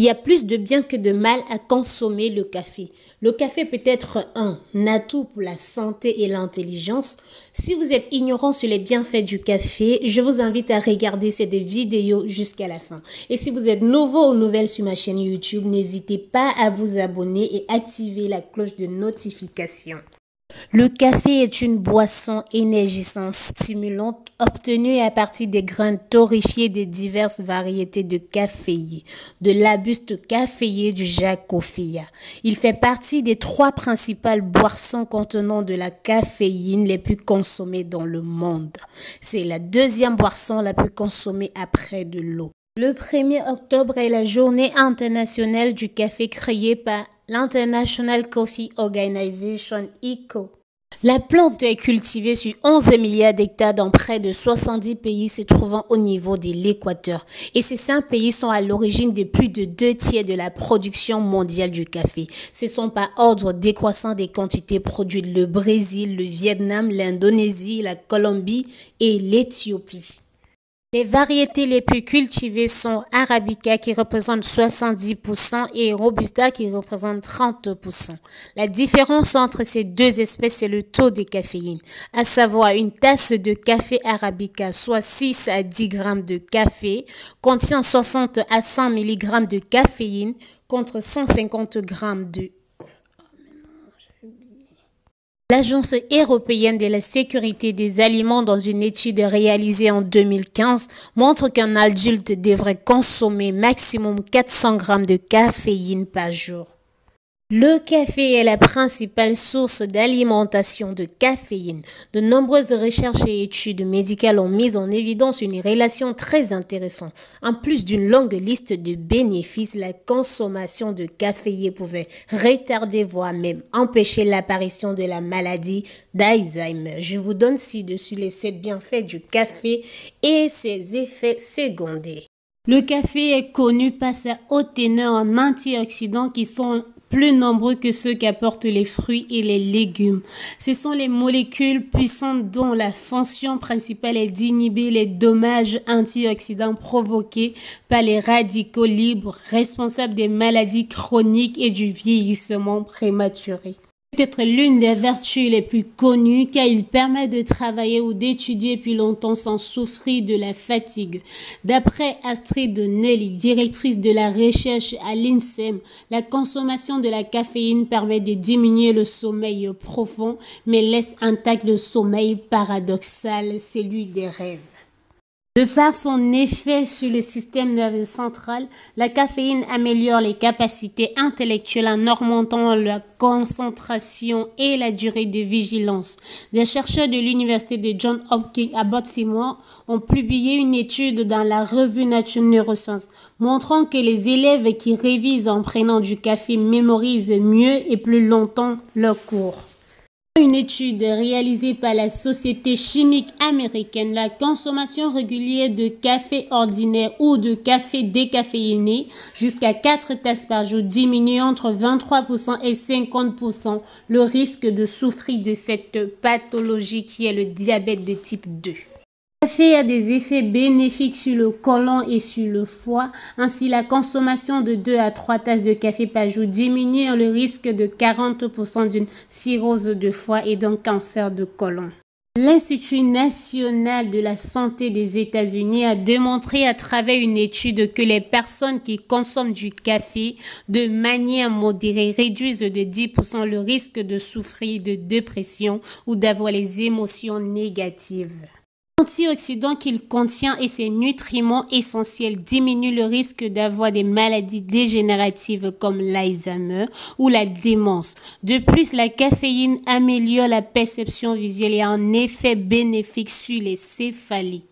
y a plus de bien que de mal à consommer le café. Le café peut être un atout pour la santé et l'intelligence. Si vous êtes ignorant sur les bienfaits du café, je vous invite à regarder cette vidéo jusqu'à la fin. Et si vous êtes nouveau ou nouvelle sur ma chaîne YouTube, n'hésitez pas à vous abonner et activer la cloche de notification. Le café est une boisson énergisante, stimulante, obtenue à partir des graines torréfiées des diverses variétés de caféiers, de l'arbuste caféier du Jacophéa. Il fait partie des 3 principales boissons contenant de la caféine les plus consommées dans le monde. C'est la 2e boisson la plus consommée après de l'eau. Le 1er octobre est la journée internationale du café créée par l'International Coffee Organization (ICO). La plante est cultivée sur 11 milliards d'hectares dans près de 70 pays se trouvant au niveau de l'équateur. Et ces 5 pays sont à l'origine de plus de 2 tiers de la production mondiale du café. Ce sont par ordre décroissant des quantités produites le Brésil, le Vietnam, l'Indonésie, la Colombie et l'Éthiopie. Les variétés les plus cultivées sont Arabica qui représente 70% et Robusta qui représente 30%. La différence entre ces 2 espèces, c'est le taux de caféine, à savoir une tasse de café Arabica, soit 6 à 10 grammes de café, contient 60 à 100 mg de caféine contre 150 grammes de L'Agence européenne de la sécurité des aliments, dans une étude réalisée en 2015, montre qu'un adulte devrait consommer maximum 400 grammes de caféine par jour. Le café est la principale source d'alimentation de caféine. De nombreuses recherches et études médicales ont mis en évidence une relation très intéressante. En plus d'une longue liste de bénéfices, la consommation de caféine pouvait retarder, voire même empêcher l'apparition de la maladie d'Alzheimer. Je vous donne ci-dessus les 7 bienfaits du café et ses effets secondaires. Le café est connu par sa haute teneur en antioxydants qui sont plus nombreux que ceux qu'apportent les fruits et les légumes. Ce sont les molécules puissantes dont la fonction principale est d'inhiber les dommages antioxydants provoqués par les radicaux libres responsables des maladies chroniques et du vieillissement prématuré. Peut-être l'une des vertus les plus connues car il permet de travailler ou d'étudier plus longtemps sans souffrir de la fatigue. D'après Astrid Nelly, directrice de la recherche à l'INSERM, la consommation de la caféine permet de diminuer le sommeil profond mais laisse intact le sommeil paradoxal, celui des rêves. De par son effet sur le système nerveux central, la caféine améliore les capacités intellectuelles en augmentant la concentration et la durée de vigilance. Des chercheurs de l'université de Johns Hopkins à Baltimore ont publié une étude dans la revue Nature Neuroscience montrant que les élèves qui révisent en prenant du café mémorisent mieux et plus longtemps leurs cours. Une étude réalisée par la Société chimique américaine, la consommation régulière de café ordinaire ou de café décaféiné jusqu'à 4 tasses par jour diminue entre 23% et 50% le risque de souffrir de cette pathologie qui est le diabète de type 2. Le café a des effets bénéfiques sur le côlon et sur le foie. Ainsi, la consommation de 2 à 3 tasses de café par jour diminue le risque de 40% d'une cirrhose de foie et d'un cancer de côlon. L'Institut national de la santé des États-Unis a démontré à travers une étude que les personnes qui consomment du café de manière modérée réduisent de 10% le risque de souffrir de dépression ou d'avoir les émotions négatives. L'antioxydant qu'il contient et ses nutriments essentiels diminuent le risque d'avoir des maladies dégénératives comme l'Alzheimer ou la démence. De plus, la caféine améliore la perception visuelle et a un effet bénéfique sur les céphalies.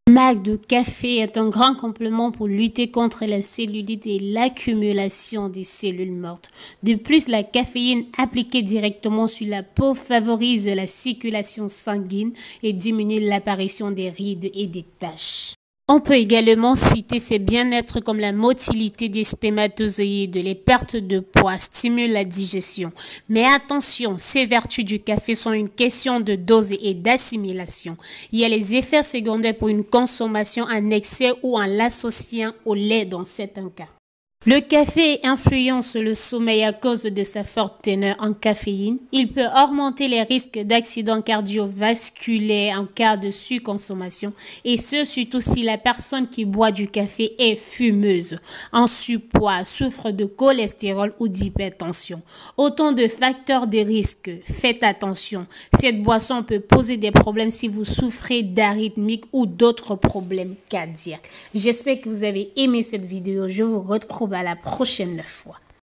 Le marc de café est un grand complément pour lutter contre la cellulite et l'accumulation des cellules mortes. De plus, la caféine appliquée directement sur la peau favorise la circulation sanguine et diminue l'apparition des rides et des taches. On peut également citer ses bien-être comme la motilité des spermatozoïdes, les pertes de poids, stimulent la digestion. Mais attention, ces vertus du café sont une question de dose et d'assimilation. Il y a les effets secondaires pour une consommation en excès ou en l'associant au lait dans certains cas. Le café influence le sommeil à cause de sa forte teneur en caféine. Il peut augmenter les risques d'accidents cardiovasculaires en cas de surconsommation, et ce surtout si la personne qui boit du café est fumeuse, en surpoids, souffre de cholestérol ou d'hypertension. Autant de facteurs de risque. Faites attention, cette boisson peut poser des problèmes si vous souffrez d'arythmie ou d'autres problèmes cardiaques. J'espère que vous avez aimé cette vidéo. Je vous retrouve à la prochaine fois.